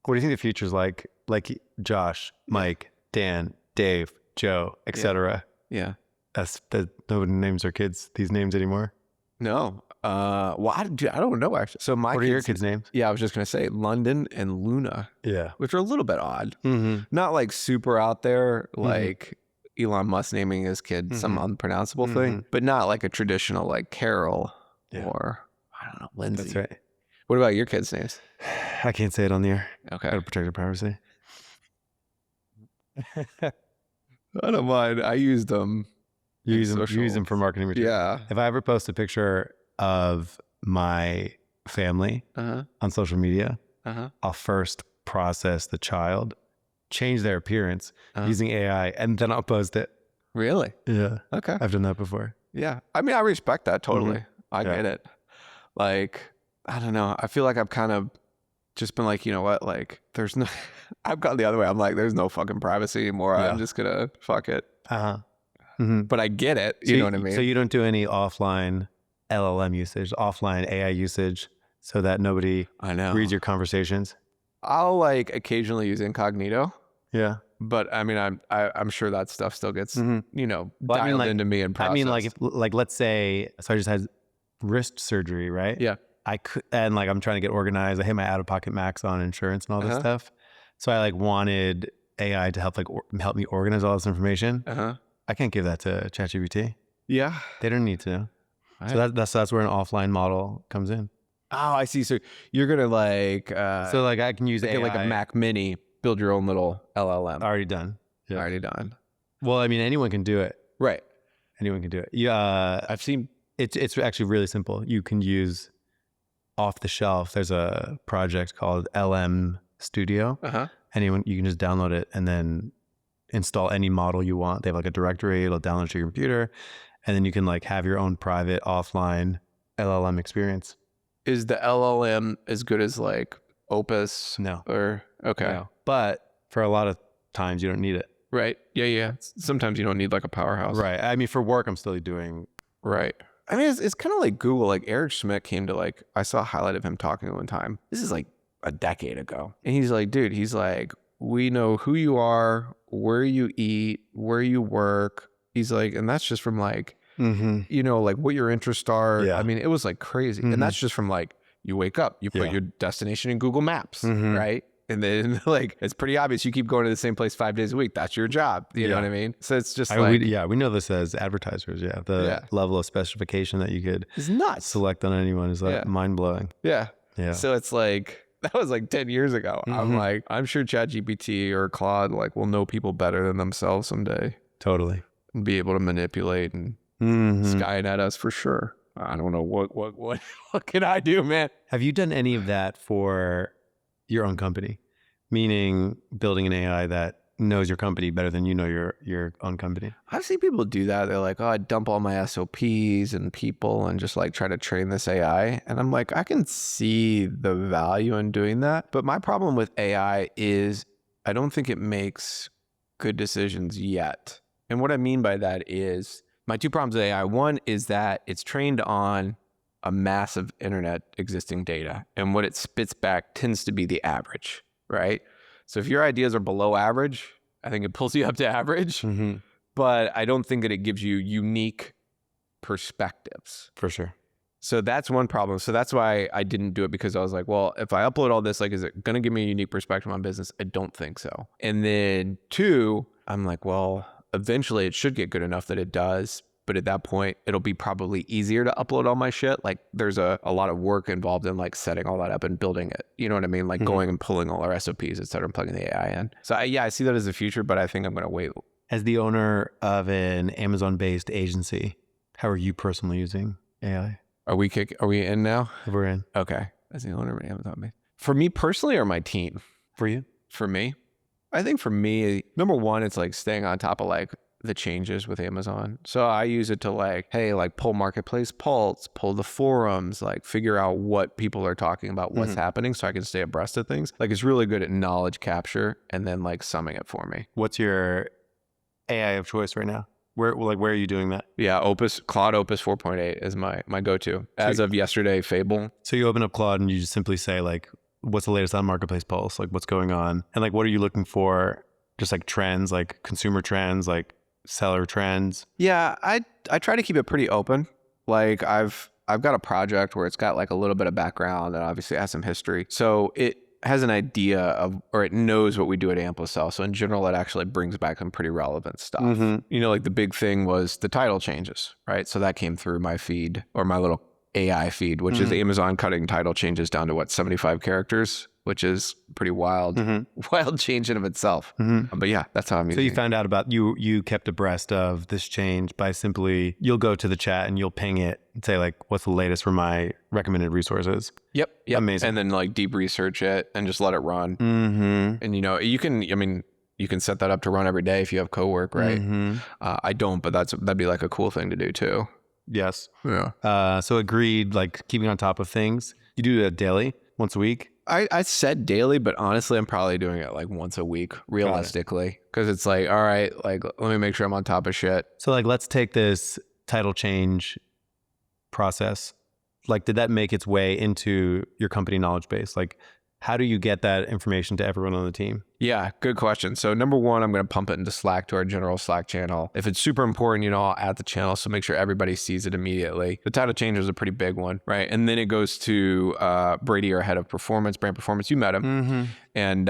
What do you think the future's like? Like Josh, Mike, Dan, Dave, Joe, etc. Yeah. Nobody names their kids these names anymore. No. Well, I don't know actually. So What are your kids' names? Yeah, I was just gonna say London and Luna. Yeah. Which are a little bit odd. Mm-hmm. Not like super out there, like Elon Musk naming his kid some unpronounceable thing, but not like a traditional like Carol or I don't know, Lindsay. That's right. What about your kids' names? I can't say it on the air. Okay. Gotta protect their privacy. I don't mind. I use them. You use them for marketing material. Yeah. If I ever post a picture of my family on social media, I'll first process the child, change their appearance using AI, and then I'll post it. Really? Yeah. Okay. I've done that before. Yeah. I mean, I respect that totally. I get it. Like, I don't know. I feel like I've kind of just been like, you know what? Like, there's no, I've gone the other way. I'm like, there's no fucking privacy anymore. Yeah. I'm just going to fuck it. But I get it. You know what I mean? So you don't do any offline LLM usage, offline AI usage so that nobody reads your conversations? I'll like occasionally use incognito. Yeah. But I mean, I'm sure that stuff still gets, you know, dialed into me and processed. I mean, like let's say, so I just had wrist surgery, right? Yeah. And like, I'm trying to get organized. I hit my out-of-pocket max on insurance and all this stuff. So I like wanted AI to help me organize all this information. I can't give that to ChatGPT. Yeah. They don't need to. So that's where an offline model comes in. Oh, I see. So you're going to like, so like I can use AI. Like a Mac Mini, build your own little LLM. Already done. Yeah. Already done. Well, I mean, anyone can do it. Right. Anyone can do it. Yeah. I've seen. It's actually really simple. You can use off the shelf. There's a project called LM Studio. You can just download it and then install any model you want. They have like a directory. It'll download to your computer, and then you can like have your own private offline LLM experience. Is the LLM as good as like Opus? No. Or okay. No. But for a lot of times you don't need it. Right. Yeah. Sometimes you don't need like a powerhouse. Right. I mean, for work, I'm still doing. Right. I mean, it's kind of like Google. Like Eric Schmidt came to like, I saw a highlight of him talking one time. This is like a decade ago. And he's like, dude, he's like, we know who you are, where you eat, where you work. He's like, and that's just from like, you know, like what your interests are. Yeah. I mean, it was like crazy. And that's just from like, you wake up, you put your destination in Google Maps, right? And then like, it's pretty obvious you keep going to the same place 5 days a week. That's your job. You know what I mean? So it's just like. We know this as advertisers. Yeah. The level of specification that you could select on anyone is like mind blowing. Yeah. So it's like, that was like 10 years ago. I'm like, I'm sure ChatGPT or Claude like will know people better than themselves someday. Totally. And be able to manipulate and sky it at us for sure. I don't know what can I do, man? Have you done any of that for your own company? Meaning building an AI that knows your company better than you know your own company? I've seen people do that. They're like, oh, I dump all my SOPs and people and just like try to train this AI. And I'm like, I can see the value in doing that. But my problem with AI is I don't think it makes good decisions yet. And what I mean by that is my two problems with AI. One is that it's trained on a massive internet existing data. And what it spits back tends to be the average, right? So if your ideas are below average, I think it pulls you up to average. But I don't think that it gives you unique perspectives. For sure. So that's one problem. So that's why I didn't do it, because I was like, well, if I upload all this, like, is it going to give me a unique perspective on business? I don't think so. And then two, I'm like, well, eventually it should get good enough that it does. But at that point, it'll be probably easier to upload all my shit. Like there's a lot of work involved in like setting all that up and building it. You know what I mean? Like going and pulling all our SOPs, et cetera, and plugging the AI in. So I see that as the future, but I think I'm going to wait. As the owner of an Amazon-based agency, how are you personally using AI? Are we in now? We're in. Okay. As the owner of an Amazon-based. For me personally or my team? For you? For me? I think for me, number one, it's like staying on top of like the changes with Amazon. So I use it to like, hey, like pull marketplace pulse, pull the forums, like figure out what people are talking about, what's happening, so I can stay abreast of things. Like it's really good at knowledge capture and then like summing it for me. What's your AI of choice right now? Where are you doing that? Yeah, Claude Opus 4.8 is my go-to. As of yesterday, Fable. So you open up Claude and you just simply say like, what's the latest on Marketplace Pulse? Like what's going on? And like, what are you looking for? Just like trends, like consumer trends, like seller trends? Yeah, I try to keep it pretty open. Like I've got a project where it's got like a little bit of background and obviously it has some history. So it has an idea of, or it knows what we do at AmpliSell. So in general, it actually brings back some pretty relevant stuff. You know, like the big thing was the title changes, right? So that came through my feed, or my little AI feed, which is Amazon cutting title changes down to what, 75 characters, which is pretty wild, wild change in of itself. But yeah, that's how I'm using it. So you found out about, you kept abreast of this change by simply, you'll go to the chat and you'll ping it and say like, what's the latest for my recommended resources? Yep. Amazing. And then like deep research it and just let it run. And you know, you can set that up to run every day if you have co-work, right? I don't, but that'd be like a cool thing to do too. Yes. Yeah. So agreed, like keeping on top of things. You do it daily, once a week? I said daily, but honestly, I'm probably doing it like once a week, realistically. Because it's like, all right, like, let me make sure I'm on top of shit. So like, let's take this title change process. Like, did that make its way into your company knowledge base? Like, how do you get that information to everyone on the team? Yeah, good question. So number one, I'm going to pump it into Slack, to our general Slack channel. If it's super important, you know, I'll add the channel, so make sure everybody sees it immediately. The title change is a pretty big one, right? And then it goes to Brady, our head of performance, brand performance. You met him. And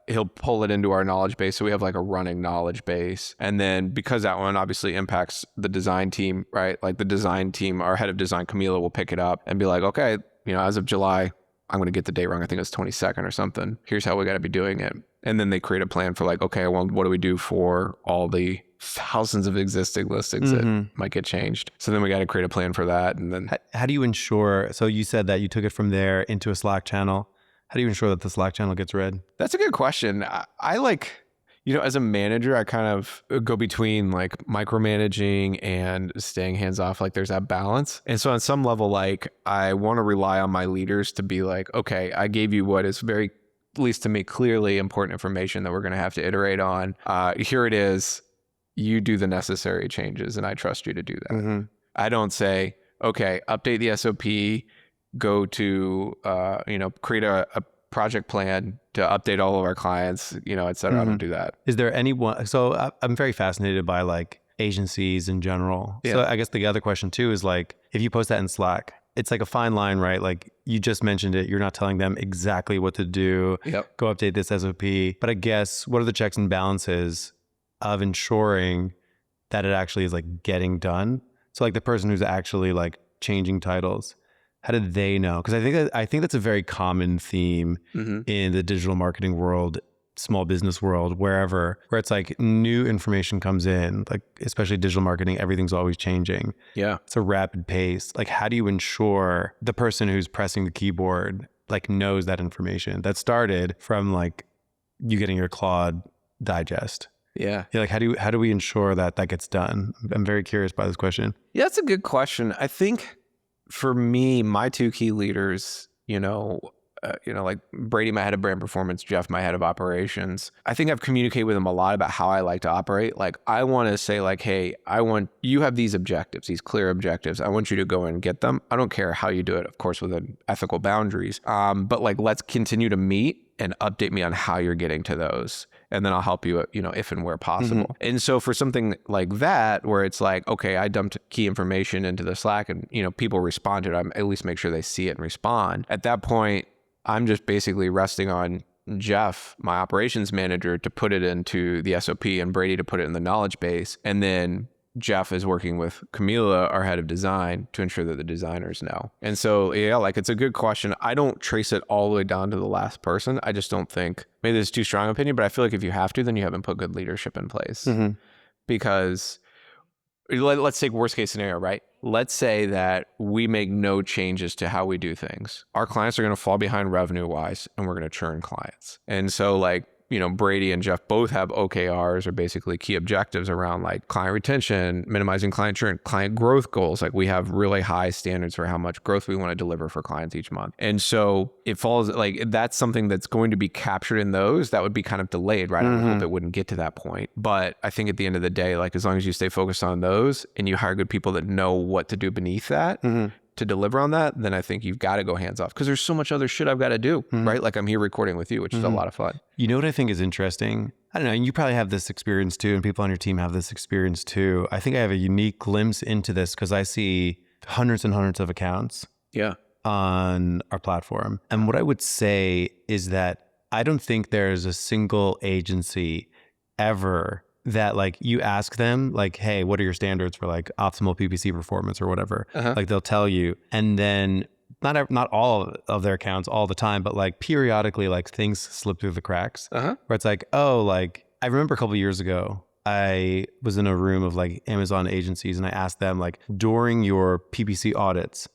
he'll pull it into our knowledge base. So we have like a running knowledge base. And then because that one obviously impacts the design team, right? Like the design team, our head of design, Camila, will pick it up and be like, okay, you know, as of July, I'm going to get the date wrong. I think it's 22nd or something. Here's how we got to be doing it. And then they create a plan for like, okay, well, what do we do for all the thousands of existing listings that might get changed? So then we got to create a plan for that. And then how do you ensure, so you said that you took it from there into a Slack channel. How do you ensure that the Slack channel gets read? That's a good question. I like, you know, as a manager, I kind of go between like micromanaging and staying hands off. Like there's that balance. And so on some level, like I want to rely on my leaders to be like, okay, I gave you what is very, at least to me, clearly important information that we're going to have to iterate on. Here it is. You do the necessary changes and I trust you to do that. I don't say, okay, update the SOP, go to, you know, create a project plan to update all of our clients, you know, et cetera. I don't do that. Is there anyone, so I'm very fascinated by like agencies in general. So I guess the other question too is like, if you post that in Slack, it's like a fine line, right? Like you just mentioned it, you're not telling them exactly what to do. Go update this SOP. But I guess what are the checks and balances of ensuring that it actually is like getting done? So like the person who's actually like changing titles, how do they know? Because I think that's a very common theme in the digital marketing world, small business world, wherever, where it's like new information comes in, like especially digital marketing, everything's always changing. It's a rapid pace. Like how do you ensure the person who's pressing the keyboard like knows that information that started from like you getting your Claude digest? Like how do we ensure that that gets done? I'm very curious by this question. Yeah, that's a good question. I think for me, my two key leaders, you know, like Brady, my head of brand performance, Jeff, my head of operations. I think I've communicated with them a lot about how I like to operate. Like I want to say like, hey, you have these objectives, these clear objectives. I want you to go and get them. I don't care how you do it, of course, within ethical boundaries. But like, let's continue to meet and update me on how you're getting to those. And then I'll help you, you know, if and where possible. And so for something like that, where it's like, okay, I dumped key information into the Slack and, you know, people responded, I at least make sure they see it and respond. At that point, I'm just basically resting on Jeff, my operations manager, to put it into the SOP and Brady to put it in the knowledge base. And then Jeff is working with Camila, our head of design, to ensure that the designers know. And so, yeah, like it's a good question. I don't trace it all the way down to the last person. I just don't think, maybe this is too strong opinion, but I feel like if you have to, then you haven't put good leadership in place. Because let's take worst case scenario, right? Let's say that we make no changes to how we do things. Our clients are going to fall behind revenue wise and we're going to churn clients. And so like, you know, Brady and Jeff both have OKRs, or basically key objectives around like client retention, minimizing client churn, client growth goals. Like we have really high standards for how much growth we want to deliver for clients each month. And so it falls like that's something that's going to be captured in those. That would be kind of delayed, right? I would hope it wouldn't get to that point. But I think at the end of the day, like as long as you stay focused on those and you hire good people that know what to do beneath that, to deliver on that, then I think you've got to go hands off, because there's so much other shit I've got to do, right? Like I'm here recording with you, which is a lot of fun. You know what I think is interesting? I don't know, and you probably have this experience too, and people on your team have this experience too. I think I have a unique glimpse into this because I see hundreds and hundreds of accounts on our platform. And what I would say is that I don't think there's a single agency ever that like you ask them like, hey, what are your standards for like optimal PPC performance or whatever? Like they'll tell you, and then not all of their accounts all the time, but like periodically, like things slip through the cracks where it's like, oh, like I remember a couple of years ago, I was in a room of like Amazon agencies and I asked them like, during your PPC audits,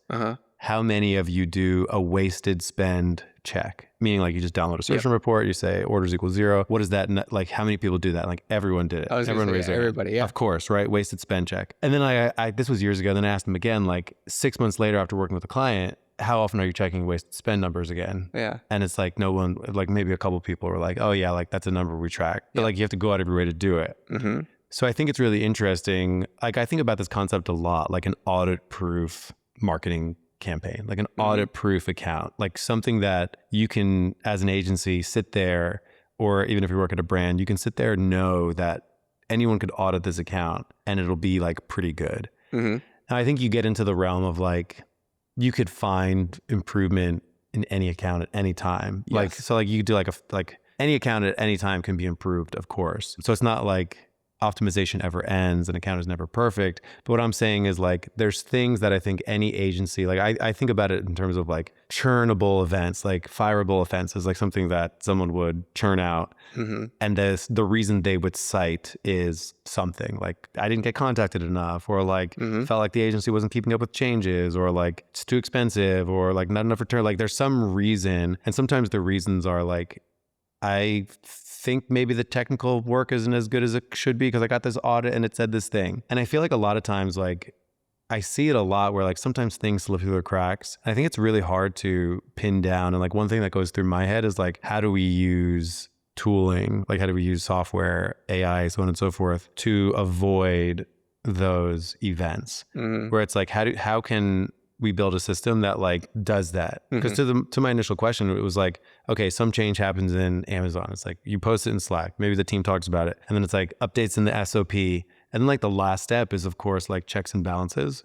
how many of you do a wasted spend check? Meaning like you just download a search report, you say orders equal 0. What is that? Like how many people do that? Like everyone did it. Everyone raised their hand. Everybody, Of course, right? Wasted spend check. And then I this was years ago, then I asked them again, like 6 months later after working with a client, how often are you checking wasted spend numbers again? And it's like no one, like maybe a couple of people were like, oh yeah, like that's a number we track. But like you have to go out of your way to do it. So I think it's really interesting. Like I think about this concept a lot, like an audit-proof marketing campaign, like an audit-proof account, like something that you can, as an agency, sit there, or even if you work at a brand, you can sit there and know that anyone could audit this account and it'll be like pretty good. And I think you get into the realm of like, you could find improvement in any account at any time. Like, so like you could do like any account at any time can be improved, of course. So it's not like optimization ever ends, an account is never perfect. But what I'm saying is like, there's things that I think any agency, like I think about it in terms of like churnable events, like fireable offenses, like something that someone would churn out. And the reason they would cite is something like, I didn't get contacted enough, or like felt like the agency wasn't keeping up with changes, or like it's too expensive, or like not enough return. Like there's some reason. And sometimes the reasons are like, I think maybe the technical work isn't as good as it should be because I got this audit and it said this thing. And I feel like a lot of times, like I see it a lot where like sometimes things slip through the cracks. I think it's really hard to pin down. And like one thing that goes through my head is like, how do we use tooling? Like how do we use software, AI, so on and so forth, to avoid those events where it's like, how can we build a system that like does that? Because to my initial question, it was like, okay, some change happens in Amazon. It's like you post it in Slack, maybe the team talks about it, and then it's like updates in the SOP. And then like the last step is of course like checks and balances.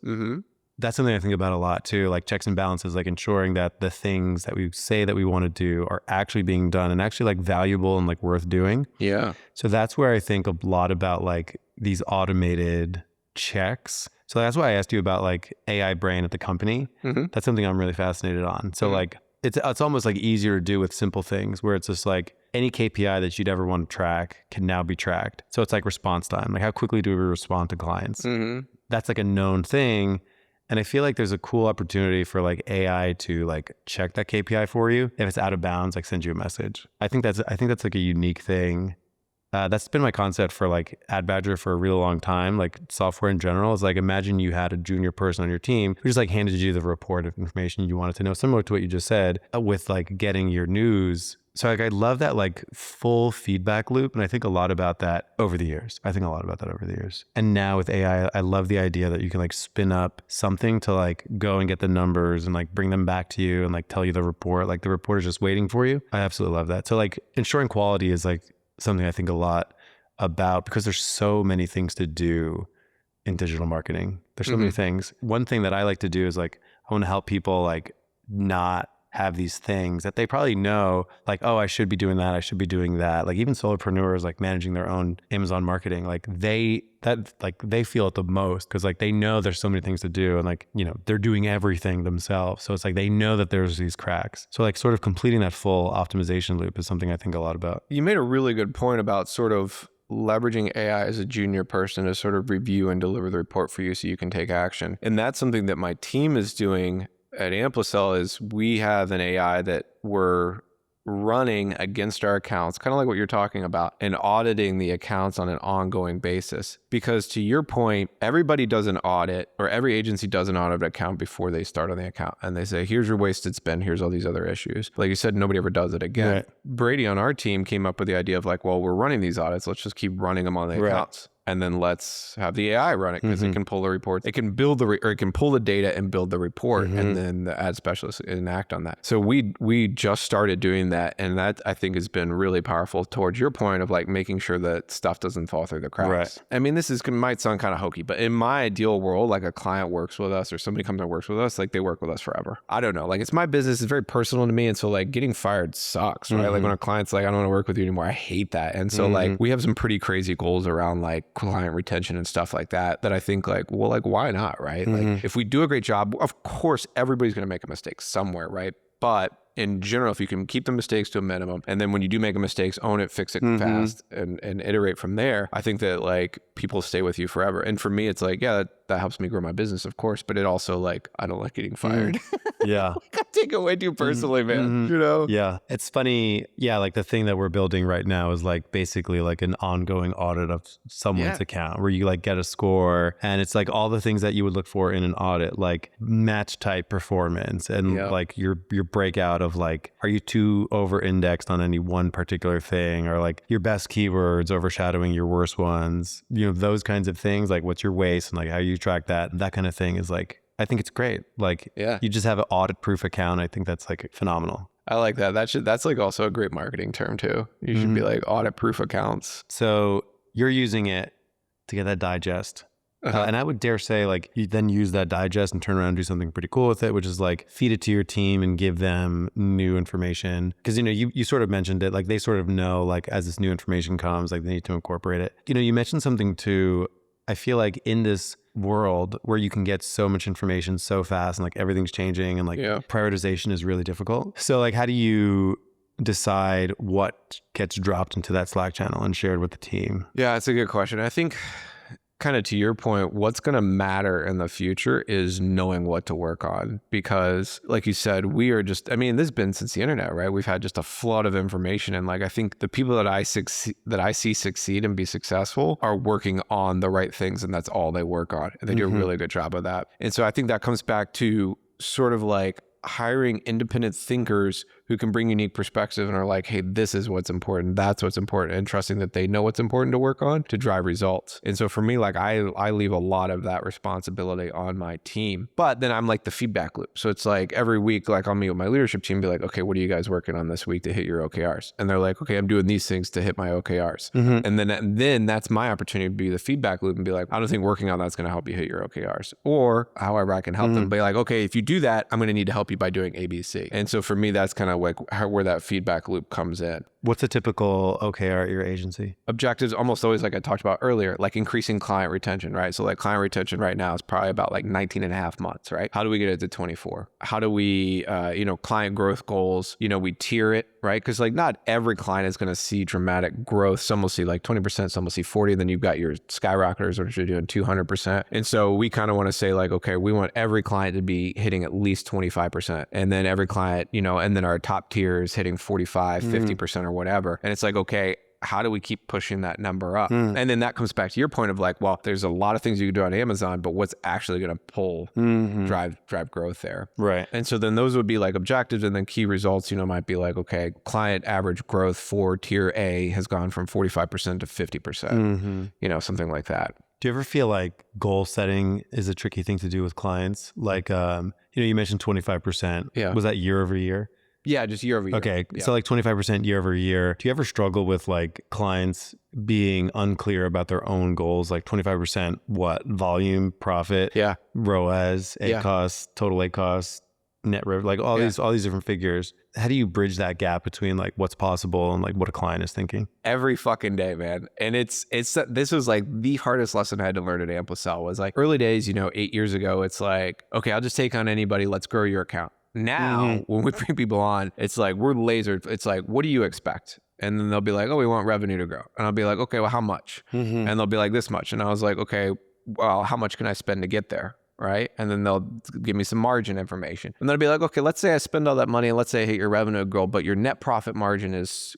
That's something I think about a lot too, like checks and balances, like ensuring that the things that we say that we want to do are actually being done and actually like valuable and like worth doing. So that's where I think a lot about like these automated checks. So that's why I asked you about like AI brain at the company. That's something I'm really fascinated on. So like it's almost like easier to do with simple things where it's just like any KPI that you'd ever want to track can now be tracked. So it's like response time. Like how quickly do we respond to clients? That's like a known thing. And I feel like there's a cool opportunity for like AI to like check that KPI for you. If it's out of bounds, like send you a message. I think that's like a unique thing. That's been my concept for like AdBadger for a really long time. Like software in general is like, imagine you had a junior person on your team who just like handed you the report of information you wanted to know, similar to what you just said with like getting your news. So like, I love that like full feedback loop. And I think a lot about that over the years. And now with AI, I love the idea that you can like spin up something to like go and get the numbers and like bring them back to you and like tell you the report. Like the report is just waiting for you. I absolutely love that. So like ensuring quality is like something I think a lot about because there's so many things to do in digital marketing. There's so many things. One thing that I like to do is like, I want to help people like not have these things that they probably know, like, oh, I should be doing that. I should be doing that. Like even solopreneurs, like managing their own Amazon marketing, like they feel it the most because like they know there's so many things to do and like, you know, they're doing everything themselves. So it's like, they know that there's these cracks. So like sort of completing that full optimization loop is something I think a lot about. You made a really good point about sort of leveraging AI as a junior person to sort of review and deliver the report for you so you can take action. And that's something that my team is doing at AmpliSell is we have an AI that we're running against our accounts, kind of like what you're talking about, and auditing the accounts on an ongoing basis. Because to your point, everybody does an audit, or every agency does an audit account before they start on the account. And they say, here's your wasted spend, here's all these other issues. Like you said, nobody ever does it again. Brady on our team came up with the idea of like, well, we're running these audits, let's just keep running them on the accounts. and then let's have the AI run it because it can pull the reports. It can build or it can pull the data and build the report, and then the ad specialist enact on that. So we just started doing that, and that I think has been really powerful towards your point of like making sure that stuff doesn't fall through the cracks. Right. I mean, this might sound kind of hokey, but in my ideal world, like a client works with us or somebody comes and works with us, like they work with us forever. I don't know. Like it's my business. It's very personal to me. And so like getting fired sucks, right? Like when a client's like, I don't want to work with you anymore. I hate that. And so like we have some pretty crazy goals around like client retention and stuff like that I think like, well, like why not, right? Like if we do a great job, of course, everybody's going to make a mistake somewhere, right? But in general, if you can keep the mistakes to a minimum, and then when you do make a mistake, own it, fix it fast, and iterate from there, I think that like people stay with you forever. And for me, it's like, yeah, that helps me grow my business, of course, but it also like, I don't like getting fired. Yeah. Like, I take it way too personally, man, you know? Yeah. It's funny. Yeah. Like the thing that we're building right now is like basically like an ongoing audit of someone's account where you like get a score, and it's like all the things that you would look for in an audit, like match type performance and like your breakout of like, are you too over indexed on any one particular thing, or like your best keywords overshadowing your worst ones, you know, those kinds of things, like what's your waste and like how you track that kind of thing is like, I think it's great. Like you just have an audit-proof account. I think that's like phenomenal. I like that. That's like also a great marketing term too. You should be like audit-proof accounts. So you're using it to get that digest. And I would dare say like you then use that digest and turn around and do something pretty cool with it, which is like feed it to your team and give them new information. Because, you know, you sort of mentioned it, like they sort of know like as this new information comes, like they need to incorporate it. You know, you mentioned something too. I feel like in this world where you can get so much information so fast and like everything's changing and like prioritization is really difficult. So like how do you decide what gets dropped into that Slack channel and shared with the team? Yeah, that's a good question. I think kind of to your point, what's going to matter in the future is knowing what to work on, because like you said, we are just, I mean, this has been since the internet, right? We've had just a flood of information. And like, I think the people that I see succeed and be successful are working on the right things. And that's all they work on. And they do a really good job of that. And so I think that comes back to sort of like hiring independent thinkers who can bring unique perspective and are like, hey, this is what's important. That's what's important. And trusting that they know what's important to work on to drive results. And so for me, like I leave a lot of that responsibility on my team, but then I'm like the feedback loop. So it's like every week, like I'll meet with my leadership team and be like, okay, what are you guys working on this week to hit your OKRs? And they're like, okay, I'm doing these things to hit my OKRs. And then that's my opportunity to be the feedback loop and be like, I don't think working on that's going to help you hit your OKRs. Or however I can help them, be like, okay, if you do that, I'm going to need to help you by doing ABC. And so for me, that's kind of like where that feedback loop comes in. What's a typical OKR at your agency? Objectives almost always, like I talked about earlier, like increasing client retention, right? So like client retention right now is probably about like 19 and a half months, right? How do we get it to 24? How do we, client growth goals, we tier it, right? Because like not every client is going to see dramatic growth. Some will see like 20%, some will see 40. Then you've got your skyrocketers, which are doing 200%. And so we kind of want to say like, okay, we want every client to be hitting at least 25%. And then every client, and then our top tier is hitting 45, 50% or whatever. And it's like, okay, how do we keep pushing that number up? And then that comes back to your point of like, well, there's a lot of things you can do on Amazon, but what's actually going to pull, drive growth there? Right. And so then those would be like objectives, and then key results, might be like, okay, client average growth for tier A has gone from 45% to 50%, something like that. Do you ever feel like goal setting is a tricky thing to do with clients? Like, you mentioned 25%. Yeah. Was that year over year? Yeah, just year over year. Okay. Yeah. So like 25% year over year. Do you ever struggle with like clients being unclear about their own goals? Like 25%, what? Volume, profit, ROAS, ACOS, total ACOS, net revenue, like all these different figures. How do you bridge that gap between like what's possible and like what a client is thinking? Every fucking day, man. And this was like the hardest lesson I had to learn at AmpliSell was like early days, 8 years ago, it's like, okay, I'll just take on anybody. Let's grow your account. Now, when we bring people on, it's like, we're lasered. It's like, what do you expect? And then they'll be like, oh, we want revenue to grow. And I'll be like, okay, well, how much? And they'll be like, this much. And I was like, okay, well, how much can I spend to get there? Right? And then they'll give me some margin information. And they'll be like, okay, let's say I spend all that money and let's say I hit your revenue goal, but your net profit margin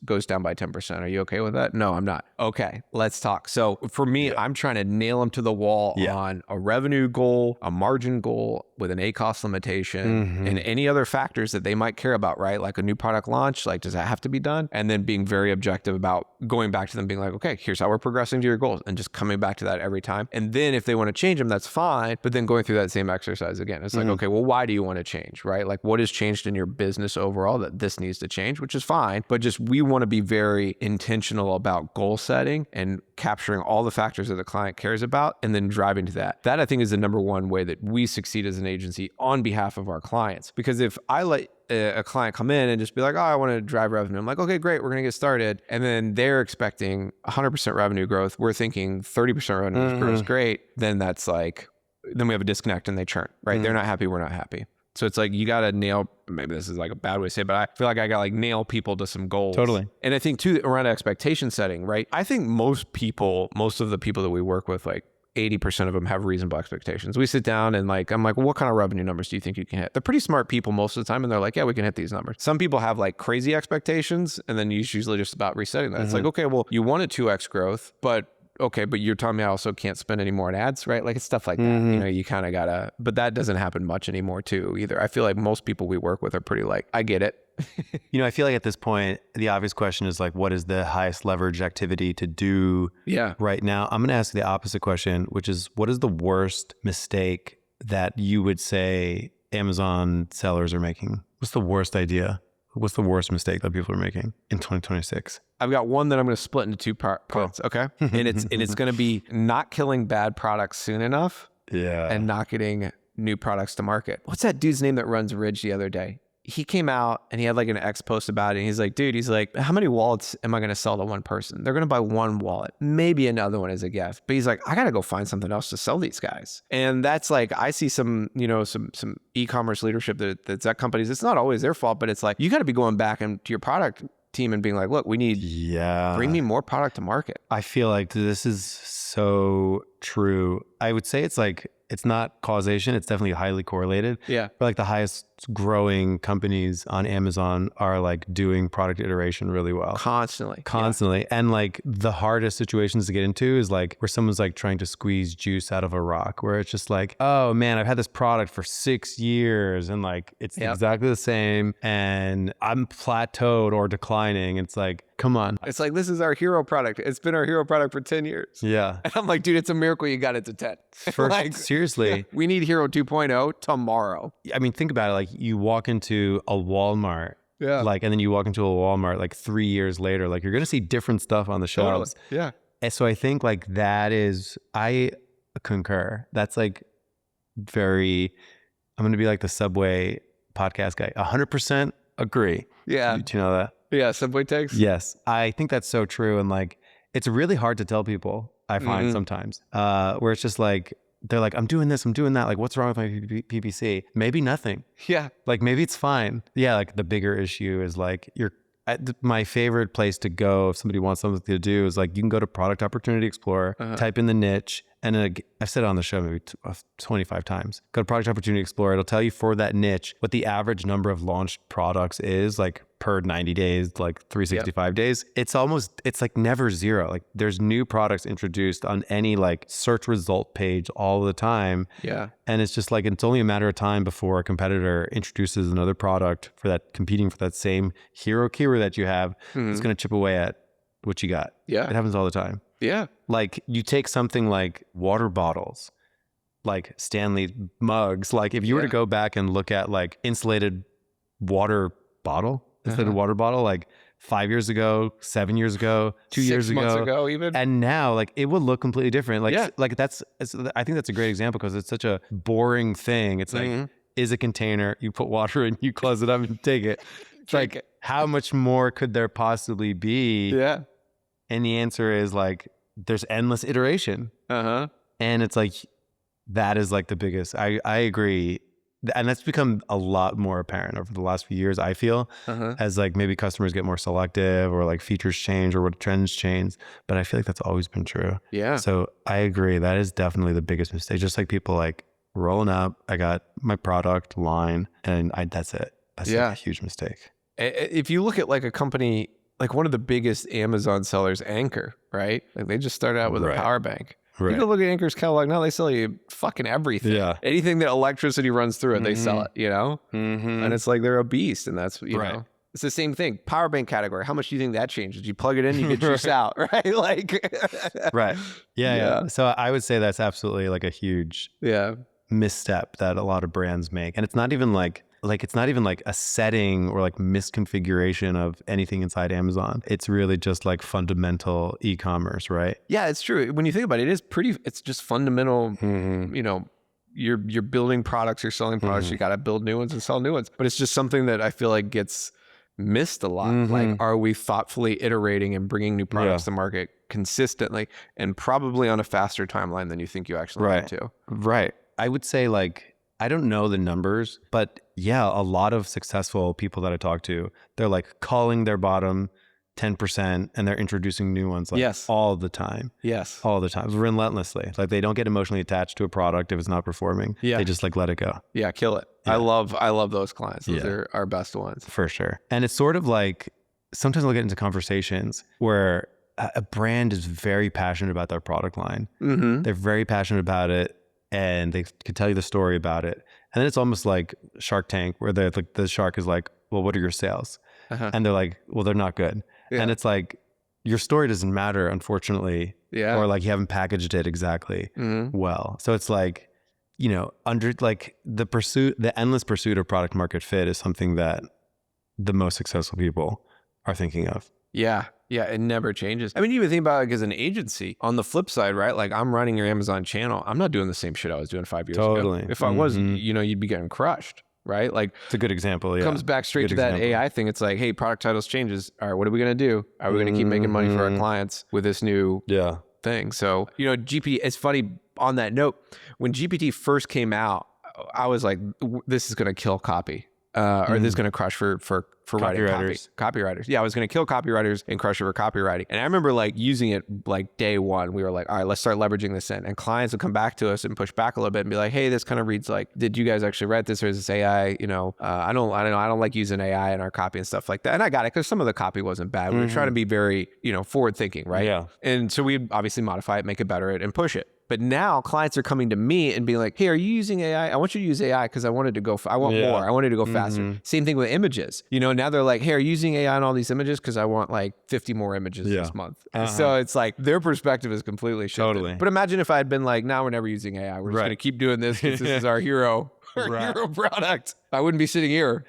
goes down by 10%. Are you okay with that? No, I'm not. Okay, let's talk. So for me, I'm trying to nail them to the wall on a revenue goal, a margin goal with an ACOS limitation, and any other factors that they might care about, right? Like a new product launch, like does that have to be done? And then being very objective about going back to them being like, okay, here's how we're progressing to your goals, and just coming back to that every time. And then if they want to change them, that's fine. But then going through that same exercise again, it's like, okay, well, why do you want to change, right? Like, what has changed in your business overall that this needs to change, which is fine. But just, we want to be very intentional about goal setting and capturing all the factors that the client cares about, and then driving to that. That, I think, is the number one way that we succeed as an agency on behalf of our clients. Because if I let a client come in and just be like, oh, I want to drive revenue, I'm like, okay, great, we're going to get started. And then they're expecting 100% revenue growth. We're thinking 30% revenue growth is great. Then that's like, then we have a disconnect and they churn, right? They're not happy, we're not happy. So it's like, you got to nail, maybe this is like a bad way to say it, but I feel like I got to like nail people to some goals. Totally. And I think too, around expectation setting, right? I think most of the people that we work with, like 80% of them have reasonable expectations. We sit down and like, I'm like, well, what kind of revenue numbers do you think you can hit? They're pretty smart people most of the time. And they're like, yeah, we can hit these numbers. Some people have like crazy expectations, and then it's usually just about resetting that. It's like, okay, well, you wanted 2x growth, but okay, but you're telling me I also can't spend any more on ads, right? Like, it's stuff like that. You know, you kind of gotta, but that doesn't happen much anymore too either. I feel like most people we work with are pretty like, I get it. You know, I feel like at this point, the obvious question is like, what is the highest leverage activity to do right now? I'm going to ask the opposite question, which is, what is the worst mistake that you would say Amazon sellers are making? What's the worst idea? What's the worst mistake that people are making in 2026? I've got one that I'm going to split into two parts. Okay. And it's going to be not killing bad products soon enough. And not getting new products to market. What's that dude's name that runs Ridge the other day? He came out and he had like an X post about it. And he's like, dude, he's like, how many wallets am I going to sell to one person? They're going to buy one wallet, maybe another one as a gift. But he's like, I got to go find something else to sell these guys. And that's like, I see some, you know, some e-commerce leadership that's at companies. It's not always their fault, but it's like, you got to be going back into your product team and being like, look, we need, bring me more product to market. I feel like this is so true. I would say it's like, it's not causation. It's definitely highly correlated. But like the highest growing companies on Amazon are like doing product iteration really well. Constantly. And like the hardest situations to get into is like where someone's like trying to squeeze juice out of a rock, where it's just like, oh man, I've had this product for 6 years and like it's exactly the same and I'm plateaued or declining. It's like, come on. It's like, this is our hero product. It's been our hero product for 10 years. And I'm like, dude, it's a miracle you got it to 10. Like, seriously. We need Hero 2.0 tomorrow. I mean, think about it. Like, you walk into a Walmart, like, and then you walk into a Walmart like 3 years later, like you're going to see different stuff on the shelves. And so I think like that is, I concur. That's like very, I'm going to be like the Subway podcast guy. 100% agree. Do you know that? Subway takes. Yes. I think that's so true. And like, it's really hard to tell people, I find sometimes, where it's just like, they're like, I'm doing this, I'm doing that. Like, what's wrong with my PPC? Maybe nothing. Like, maybe it's fine. Like the bigger issue is like, my favorite place to go if somebody wants something to do is like, you can go to Product Opportunity Explorer, type in the niche, and I've said it on the show maybe 25 times. Go to Product Opportunity Explorer. It'll tell you for that niche what the average number of launched products is, like per 90 days, like 365 days. It's like never zero. Like there's new products introduced on any like search result page all the time. And it's just like, it's only a matter of time before a competitor introduces another product for that, competing for that same hero keyword that you have. It's going to chip away at what you got. It happens all the time. Like you take something like water bottles, like Stanley mugs. Like if you were to go back and look at like insulated water bottle, like 5 years ago, 7 years ago, 2 years ago, 6 months ago even. And now like it would look completely different. Like, I think that's a great example because it's such a boring thing. It's like, is a container, you put water in, you close it up and take it. It's like, how much more could there possibly be? And the answer is like, there's endless iteration. And it's like, that is like the biggest, I agree. And that's become a lot more apparent over the last few years, I feel, as like maybe customers get more selective or like features change or what trends change. But I feel like that's always been true. So I agree. That is definitely the biggest mistake. Just like people like rolling up, I got my product line and that's it. That's like a huge mistake. If you look at like a company, like one of the biggest Amazon sellers, Anker, right? Like they just started out with a power bank. You go look at Anker's catalog now, they sell you fucking everything. Anything that electricity runs through it, they sell it, you know? And it's like they're a beast, and that's, you know. It's the same thing. Power bank category. How much do you think that changes? You plug it in, you get juice out, right? Like, right. Yeah. So I would say that's absolutely like a huge misstep that a lot of brands make. And it's not even like it's not even like a setting or like misconfiguration of anything inside Amazon. It's really just like fundamental e-commerce, right? Yeah, it's true. When you think about it, it's just fundamental, you know, you're building products, you're selling products, you got to build new ones and sell new ones. But it's just something that I feel like gets missed a lot. Like, are we thoughtfully iterating and bringing new products to market consistently and probably on a faster timeline than you think you actually need to? Right. I would say like, I don't know the numbers, but yeah, a lot of successful people that I talk to, they're like calling their bottom 10% and they're introducing new ones like all the time. Yes. All the time, relentlessly. Like they don't get emotionally attached to a product if it's not performing. They just like let it go. Yeah, kill it. I love those clients. Those are our best ones. For sure. And it's sort of like, sometimes I'll get into conversations where a brand is very passionate about their product line. They're very passionate about it and they could tell you the story about it. And then it's almost like Shark Tank where they're like, the shark is like, well, what are your sales? And they're like, well, they're not good. And it's like, your story doesn't matter, unfortunately. Or like you haven't packaged it exactly well. So it's like, you know, under like the endless pursuit of product market fit is something that the most successful people are thinking of. Yeah, it never changes. I mean, you even think about it like as an agency. On the flip side, right? Like I'm running your Amazon channel. I'm not doing the same shit I was doing 5 years ago. If I was, you know, you'd be getting crushed. Right? Like it's a good example. Yeah. Comes back straight to that AI thing. It's like, hey, product titles changes. All right, what are we going to do? Are we going to keep making money for our clients with this new thing? So, you know, it's funny on that note, when GPT first came out, I was like, this is going to kill copy. Or this is going to crush for writing copywriters. Yeah, I was going to kill copywriters and crush it for copywriting. And I remember like using it like day one. We were like, all right, let's start leveraging this in. And clients would come back to us and push back a little bit and be like, hey, this kind of reads like, did you guys actually write this or is this AI? You know, I don't like using AI in our copy and stuff like that. And I got it because some of the copy wasn't bad. We were trying to be very, you know, forward thinking, right? Yeah. And so we obviously modify it, make it better, and push it. But now clients are coming to me and being like, hey, are you using AI? I want you to use AI because I wanted to go, I want more. I wanted to go faster. Same thing with images. You know, now they're like, hey, are you using AI on all these images? Because I want like 50 more images this month. So it's like their perspective is completely shifted. Totally. But imagine if I had been like, no, we're never using AI. We're just going to keep doing this because this is our hero, hero product. I wouldn't be sitting here.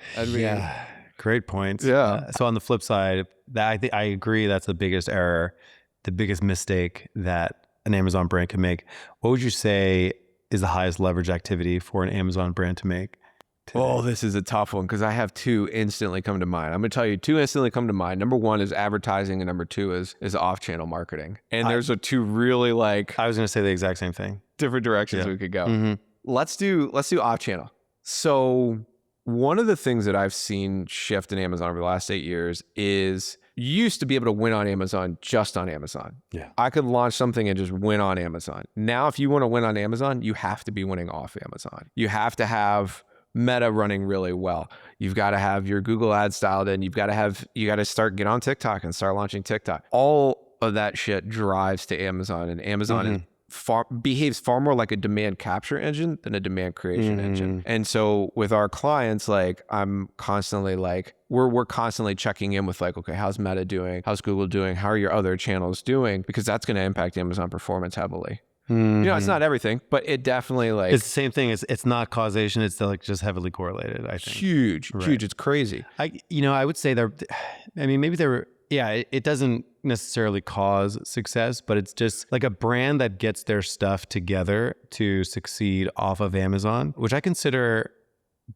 Great points. Yeah. So on the flip side, I agree that's the biggest error, the biggest mistake that an Amazon brand can make. What would you say is the highest leverage activity for an Amazon brand to make today? Oh, this is a tough one because I have two instantly come to mind. I'm going to tell you two instantly come to mind. Number one is advertising and number two is off-channel marketing. And there's two really like... I was going to say the exact same thing. Different directions we could go. Let's do off-channel. So one of the things that I've seen shift in Amazon over the last 8 years is... You used to be able to win on Amazon, just on Amazon. Yeah. I could launch something and just win on Amazon. Now, if you want to win on Amazon, you have to be winning off Amazon. You have to have Meta running really well. You've got to have your Google ads dialed in. You got to get on TikTok and start launching TikTok. All of that shit drives to Amazon, and Amazon behaves far more like a demand capture engine than a demand creation engine. And so with our clients, like I'm constantly like, we're constantly checking in with like, okay, how's Meta doing? How's Google doing? How are your other channels doing? Because that's going to impact Amazon performance heavily. You know, it's not everything, but it definitely like... It's the same thing. It's not causation. It's like just heavily correlated, I think. Huge. It's crazy. I would say it doesn't necessarily cause success, but it's just like a brand that gets their stuff together to succeed off of Amazon, which I consider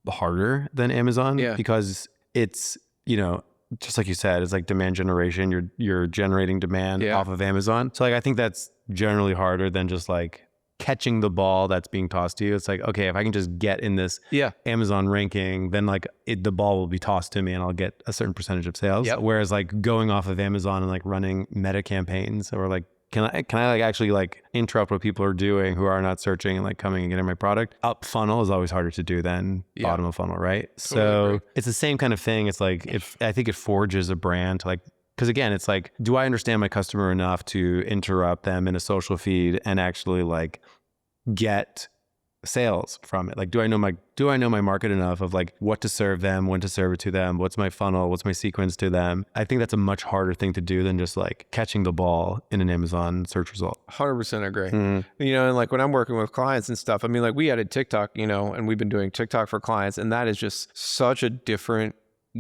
harder than Amazon because it's, you know, just like you said, it's like demand generation. You're generating demand off of Amazon. So like, I think that's generally harder than just like catching the ball that's being tossed to you. It's like, okay, if I can just get in this Amazon ranking, then like the ball will be tossed to me and I'll get a certain percentage of sales. Whereas like going off of Amazon and like running meta campaigns or like, can I like actually like interrupt what people are doing who are not searching and like coming and getting my product? Up funnel is always harder to do than bottom of funnel, right? Totally. So it's the same kind of thing. It's like, I think it forges a brand to like, because again, it's like, do I understand my customer enough to interrupt them in a social feed and actually like get sales from it? Like, do I know my market enough of like what to serve them, when to serve it to them, what's my funnel, what's my sequence to them? I think that's a much harder thing to do than just like catching the ball in an Amazon search result. 100% agree. And like when I'm working with clients and stuff, I mean, like we added TikTok, and we've been doing TikTok for clients, and that is just such a different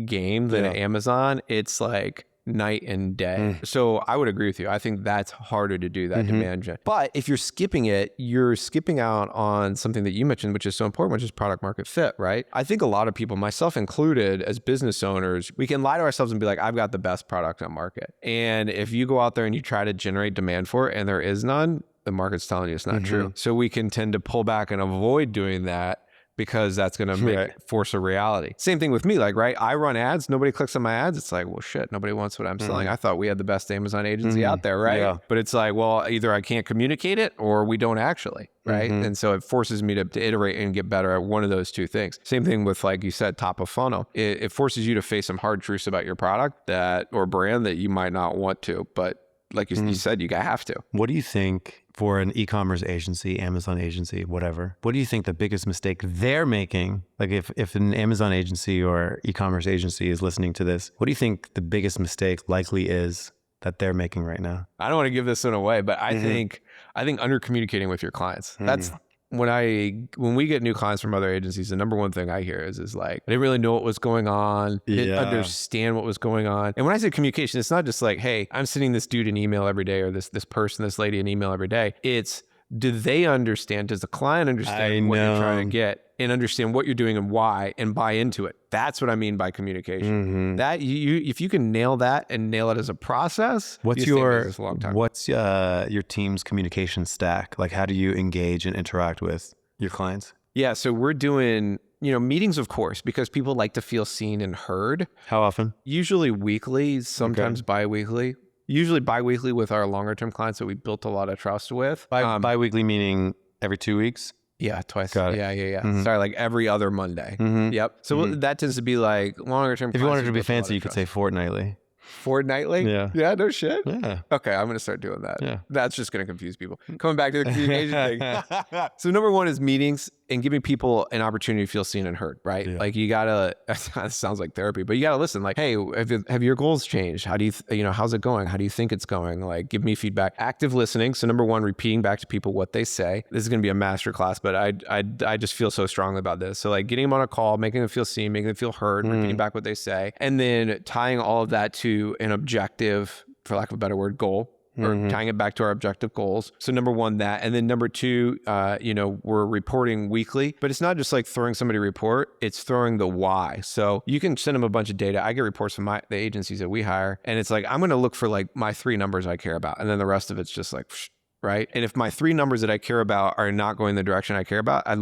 game than Amazon. It's like night and day. So I would agree with you. I think that's harder to do, that demand gen. But if you're skipping it, you're skipping out on something that you mentioned, which is so important, which is product market fit, right? I think a lot of people, myself included, as business owners, we can lie to ourselves and be like, I've got the best product on market. And if you go out there and you try to generate demand for it and there is none, the market's telling you it's not true. So we can tend to pull back and avoid doing that, because that's going to force a reality. Same thing with me, like, right? I run ads. Nobody clicks on my ads. It's like, well, shit, nobody wants what I'm selling. I thought we had the best Amazon agency out there, right? Yeah. But it's like, well, either I can't communicate it or we don't actually, right? And so it forces me to iterate and get better at one of those two things. Same thing with, like you said, top of funnel. It forces you to face some hard truths about your product or brand that you might not want to, but like you said, you have to. What do you think for an e-commerce agency, Amazon agency, whatever, what do you think the biggest mistake they're making? Like if an Amazon agency or e-commerce agency is listening to this, what do you think the biggest mistake likely is that they're making right now? I don't want to give this one away, but I think under communicating with your clients. That's when we get new clients from other agencies, the number one thing I hear is like, I didn't really know what was going on, didn't understand what was going on. And when I say communication, it's not just like, hey, I'm sending this dude an email every day, or this person, this lady an email every day. It's, do they understand? Does the client understand what you're trying to get and understand what you're doing and why, and buy into it? That's what I mean by communication. That if you can nail that and nail it as a process, what's your team's communication stack? Like, how do you engage and interact with your clients? Yeah, so we're doing, meetings, of course, because people like to feel seen and heard. How often? Usually weekly, sometimes bi-weekly. Usually bi-weekly with our longer term clients that we built a lot of trust with. Bi-weekly meaning every 2 weeks? Yeah, twice. Got it. Yeah. Sorry, like every other Monday. Yep. So that tends to be like longer term. If you wanted to be fancy, you could say fortnightly. Fortnightly? Yeah. Yeah, no shit. Yeah. Okay, I'm going to start doing that. Yeah. That's just going to confuse people. Coming back to the communication thing. So number one is meetings and giving people an opportunity to feel seen and heard, right? Yeah. Like you got to, that sounds like therapy, but you got to listen. Like, hey, have your goals changed? How do you, how's it going? How do you think it's going? Like, give me feedback. Active listening. So number one, repeating back to people what they say. This is going to be a masterclass, but I just feel so strongly about this. So like getting them on a call, making them feel seen, making them feel heard, repeating back what they say, and then tying all of that to an objective, for lack of a better word, goal. Or tying it back to our objective goals. So number one, that. And then number two, we're reporting weekly, but it's not just like throwing somebody a report, it's throwing the why. So you can send them a bunch of data. I get reports from the agencies that we hire, and it's like, I'm going to look for like my 3 numbers I care about. And then the rest of it's just like, right? And if my 3 numbers that I care about are not going the direction I care about, I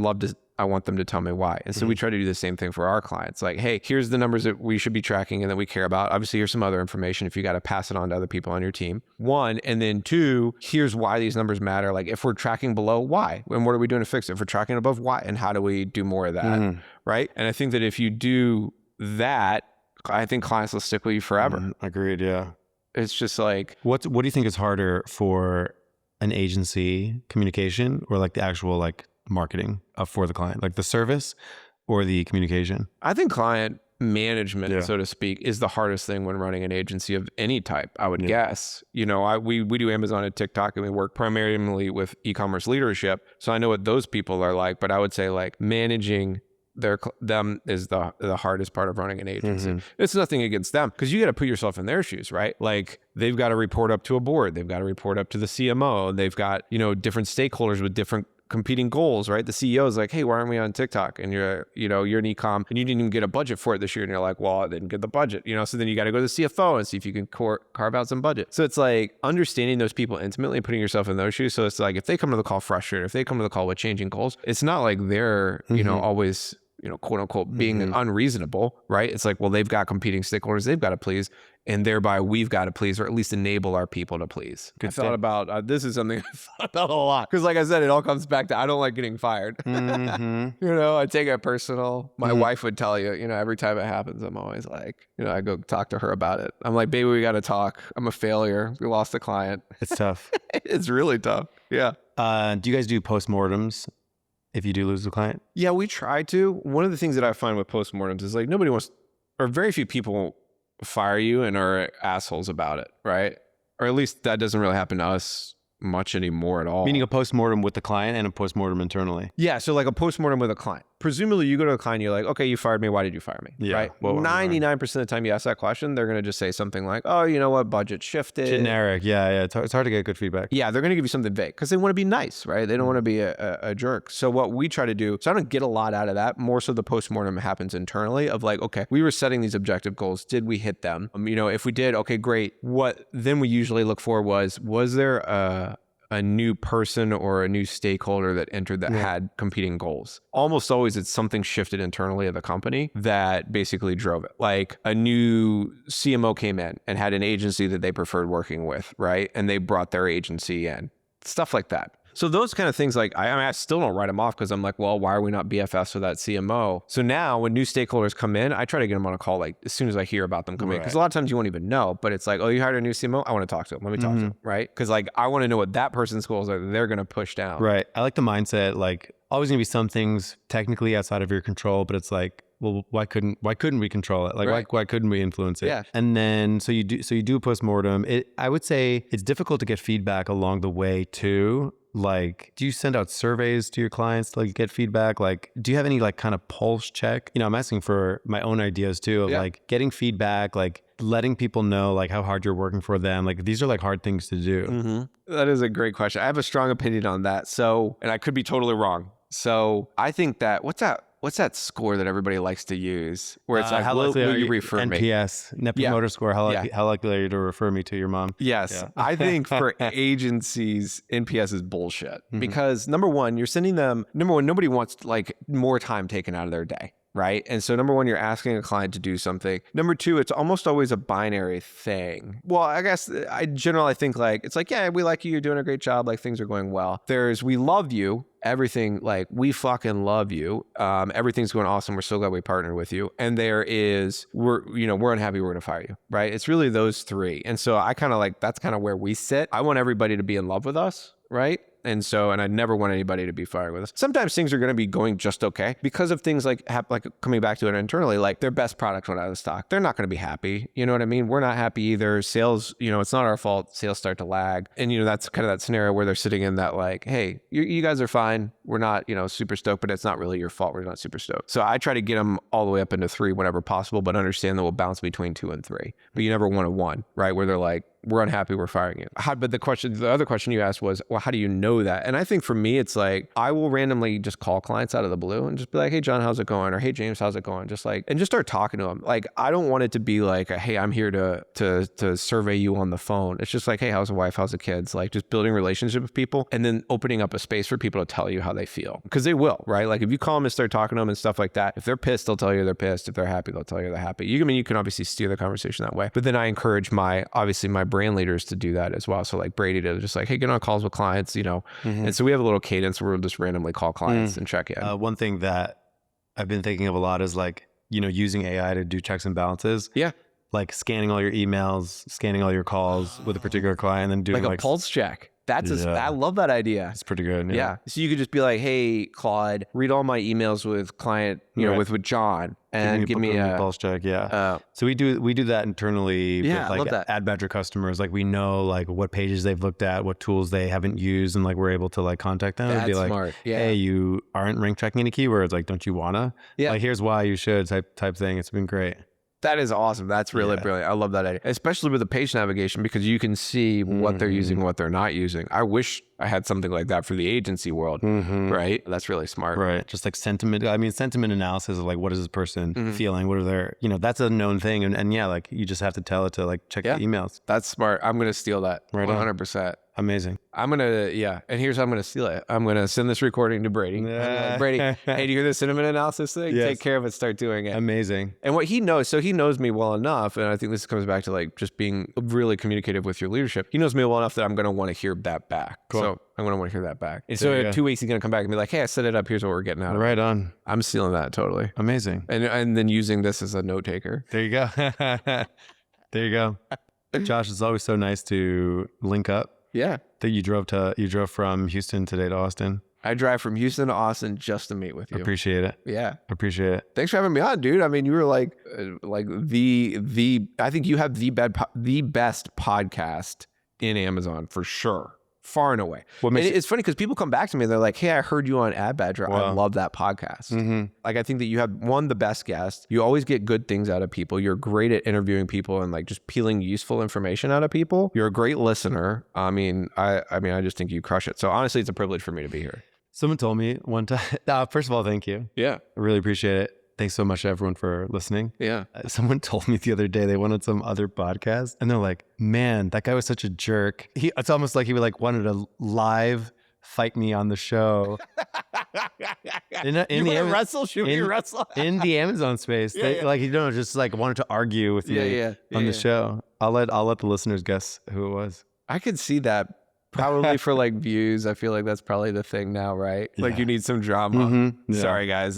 want them to tell me why. And so we try to do the same thing for our clients. Like, hey, here's the numbers that we should be tracking and that we care about. Obviously, here's some other information if you got to pass it on to other people on your team. 1, and then 2, here's why these numbers matter. Like if we're tracking below, why? And what are we doing to fix it? If we're tracking above, why? And how do we do more of that? Right? And I think that if you do that, I think clients will stick with you forever. Agreed, yeah. It's just like... What do you think is harder for an agency communication or like the actual like marketing for the client, like the service or the communication? I think client management, so to speak, is the hardest thing when running an agency of any type, I would guess. We do Amazon and TikTok, and we work primarily with e-commerce leadership. So I know what those people are like, but I would say like managing them is the hardest part of running an agency. It's nothing against them, because you got to put yourself in their shoes, right? Like they've got to report up to a board. They've got to report up to the CMO. They've got, different stakeholders with different competing goals, right? The CEO is like, hey, why aren't we on TikTok? And you're an e-com and you didn't even get a budget for it this year. And you're like, well, I didn't get the budget, so then you got to go to the CFO and see if you can carve out some budget. So it's like understanding those people intimately, putting yourself in those shoes. So it's like, if they come to the call frustrated, if they come to the call with changing goals, it's not like they're, always, quote unquote, being unreasonable, right? It's like, well, they've got competing stakeholders they've got to please, and thereby we've got to please, or at least enable our people to please. I thought about, this is something I thought about a lot. Because like I said, it all comes back to, I don't like getting fired. I take it personal. My wife would tell you, every time it happens, I'm always like, I go talk to her about it. I'm like, baby, we got to talk. I'm a failure. We lost a client. It's tough. It's really tough. Yeah. Do you guys do postmortems if you do lose the client? Yeah, we try to. One of the things that I find with postmortems is like nobody wants, or very few people fire you and are assholes about it, right? Or at least that doesn't really happen to us much anymore at all. Meaning a postmortem with the client and a postmortem internally. Yeah, so like a postmortem with a client. Presumably you go to a client, you're like, okay, you fired me. Why did you fire me? Yeah. Right? Well, 99% of the time you ask that question, they're going to just say something like, oh, you know what? Budget shifted. Generic. Yeah. It's hard to get good feedback. Yeah, they're going to give you something vague because they want to be nice, right? They don't want to be a jerk. So what we try to do, so I don't get a lot out of that. More so the postmortem happens internally of like, okay, we were setting these objective goals. Did we hit them? If we did, okay, great. What then we usually look for was there a new person or a new stakeholder that entered that had competing goals. Almost always it's something shifted internally at the company that basically drove it. Like a new CMO came in and had an agency that they preferred working with, right? And they brought their agency in. Stuff like that. So those kind of things, like I still don't write them off because I'm like, well, why are we not BFFs with that CMO? So now when new stakeholders come in, I try to get them on a call like as soon as I hear about them coming in. Because a lot of times you won't even know, but it's like, oh, you hired a new CMO? I want to talk to him. Let me talk to him, right? Because like I want to know what that person's goals are that they're going to push down. Right. I like the mindset, like always going to be some things technically outside of your control, but it's like, well, why couldn't we control it? Like, why couldn't we influence it? Yeah. And then, so you do a postmortem. I would say it's difficult to get feedback along the way too. Like, do you send out surveys to your clients to like get feedback? Like, do you have any like kind of pulse check? I'm asking for my own ideas too of like getting feedback, like letting people know like how hard you're working for them. Like these are like hard things to do. Mm-hmm. That is a great question. I have a strong opinion on that. So, and I could be totally wrong. So I think that, what's that score that everybody likes to use where it's like, will you refer me? NPS, Net Promoter Score. How likely are you to refer me to your mom? Yes. Yeah. I think for agencies, NPS is bullshit because number one, nobody wants like more time taken out of their day. Right. And so number one, you're asking a client to do something. Number two, it's almost always a binary thing. Well, I guess I generally think like, it's like, yeah, we like you. You're doing a great job. Like things are going well. There's, we love you. Everything, like we fucking love you. Everything's going awesome. We're so glad we partnered with you. And there is, we're unhappy. We're going to fire you. Right. It's really those three. And so I kind of like, that's kind of where we sit. I want everybody to be in love with us. Right. And I never want anybody to be fired with us. Sometimes things are going to be going just okay because of things like coming back to it internally, like their best products went out of stock. They're not going to be happy. You know what I mean? We're not happy either. Sales, it's not our fault. Sales start to lag. And, that's kind of that scenario where they're sitting in that like, hey, you guys are fine. We're not, super stoked, but it's not really your fault. We're not super stoked. So I try to get them all the way up into 3 whenever possible, but understand that we'll bounce between 2 and 3. But you never want a 1, right? Where they're like, we're unhappy, we're firing you. But the other question you asked was, well, how do you know that? And I think for me, it's like, I will randomly just call clients out of the blue and just be like, hey, John, how's it going? Or hey, James, how's it going? Just like, and just start talking to them. Like, I don't want it to be like, hey, I'm here to survey you on the phone. It's just like, hey, how's the wife? How's the kids? Like just building relationship with people and then opening up a space for people to tell you how they feel. Because they will, right? Like if you call them and start talking to them and stuff like that, if they're pissed, they'll tell you they're pissed. If they're happy, they'll tell you they're happy. You can obviously steer the conversation that way. But then I encourage my brand leaders to do that as well. So like Brady to just like, hey, get on calls with clients, And so we have a little cadence where we'll just randomly call clients and check in. One thing that I've been thinking of a lot is like, using AI to do checks and balances. Yeah. Like scanning all your emails, scanning all your calls with a particular client and then doing like a pulse check. I love that idea. It's pretty good. Yeah. So you could just be like, hey, Claude, read all my emails with client, with John and give me a pulse check. Yeah. So we do that internally with like ad badger customers. Like we know like what pages they've looked at, what tools they haven't used. And like, we're able to like contact them and be like, smart. Yeah. Hey, you aren't rank checking any keywords. Like, don't you wanna? Yeah. Like, here's why you should type thing. It's been great. That is awesome. That's really brilliant. I love that idea, especially with the page navigation, because you can see what they're using and what they're not using. I wish I had something like that for the agency world, right? That's really smart. Right. Just like sentiment. I mean, sentiment analysis of like, what is this person feeling? What are their, that's a known thing. And yeah, like you just have to tell it to like check the emails. That's smart. I'm going to steal that. Right 100%. Amazing. I'm going to, and here's how I'm going to steal it. I'm going to send this recording to Brady. Like, Brady, hey, do you hear the sentiment analysis thing? Yes. Take care of it. Start doing it. Amazing. And what he knows, so he knows me well enough. And I think this comes back to like just being really communicative with your leadership. He knows me well enough that I'm going to want to hear that back. Cool. So I'm going to want to hear that back. And so in 2 weeks, he's going to come back and be like, hey, I set it up. Here's what we're getting out of it. Right on. I'm stealing that totally. Amazing. And then using this as a note taker. There you go. There you go. Josh, it's always so nice to link up. Yeah. That you drove from Houston today to Austin. I drive from Houston to Austin just to meet with you. Appreciate it. Yeah. Appreciate it. Thanks for having me on, dude. I mean, you were like I think you have the best podcast in Amazon for sure. Far and away. It's funny because people come back to me and they're like, hey, I heard you on Ad Badger. Wow. I love that podcast. Like, I think that you have the best guest. You always get good things out of people. You're great at interviewing people and like just peeling useful information out of people. You're a great listener. I mean, I just think you crush it. So honestly, it's a privilege for me to be here. Someone told me one time, first of all, thank you. Yeah. I really appreciate it. Thanks so much to everyone for listening. Yeah. Someone told me the other day they went on some other podcast and they're like, man, that guy was such a jerk. It's almost like he would like wanted to live fight me on the show. In the Amazon space. Like, just like wanted to argue with me on the show. I'll let the listeners guess who it was. I could see that. Probably for like views. I feel like that's probably the thing now, right? Yeah. Like you need some drama. Yeah. Sorry guys,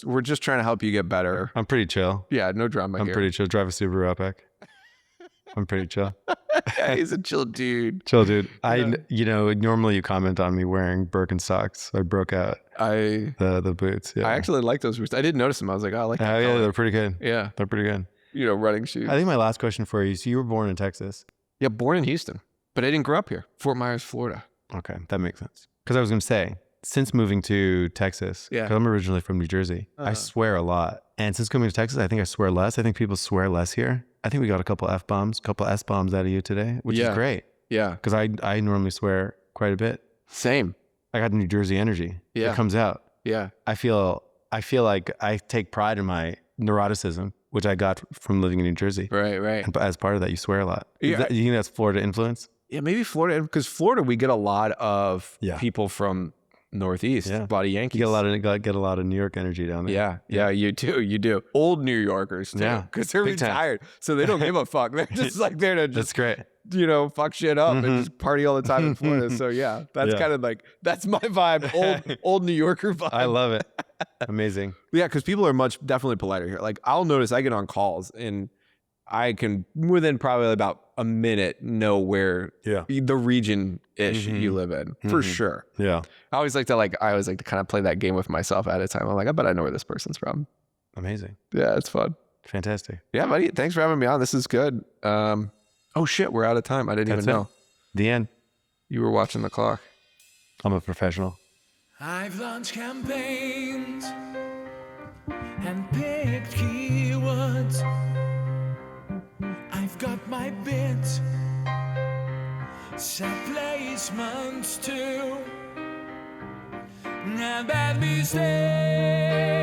we're just trying to help you get better. I'm pretty chill. Yeah, no drama here. I'm pretty chill. Drive a Subaru Outback. I'm pretty chill. Yeah, he's a chill dude. Chill dude. Normally you comment on me wearing Birkenstocks. I broke out the boots. Yeah. I actually like those boots. I didn't notice them. I was like, oh, I like that. Yeah, they're pretty good. Yeah. They're pretty good. Running shoes. I think my last question for you, so you were born in Texas. Yeah, born in Houston. But I didn't grow up here. Fort Myers, Florida. Okay, that makes sense. Because I was going to say, since moving to Texas, because I'm originally from New Jersey, I swear a lot. And since coming to Texas, I think I swear less. I think people swear less here. I think we got a couple F-bombs, couple S-bombs out of you today, which is great. Yeah. Because I normally swear quite a bit. Same. I got New Jersey energy. Yeah. It comes out. Yeah. I feel like I take pride in my neuroticism, which I got from living in New Jersey. Right. And as part of that, you swear a lot. Yeah. You think that's Florida influence? Yeah, maybe Florida, because Florida, we get a lot of people from Northeast, a lot of Yankees. You get a lot of New York energy down there. Yeah, you do. Old New Yorkers too, because they're retired, so they don't give a fuck. They're just like there to just, that's great. Fuck shit up and just party all the time in Florida. So that's kind of like, that's my vibe, old New Yorker vibe. I love it. Amazing. Yeah, because people are definitely politer here. Like I'll notice I get on calls and I can within probably about a minute know where the region-ish you live in for sure. Yeah. I always like to kind of play that game with myself at a time. I'm like, I bet I know where this person's from. Amazing. Yeah, it's fun. Fantastic. Yeah, buddy. Thanks for having me on. This is good. Oh shit, we're out of time. I didn't even know. The end. You were watching the clock. I'm a professional. I've launched campaigns and picked keywords. I've got my bids, set placements too, and bad mistakes.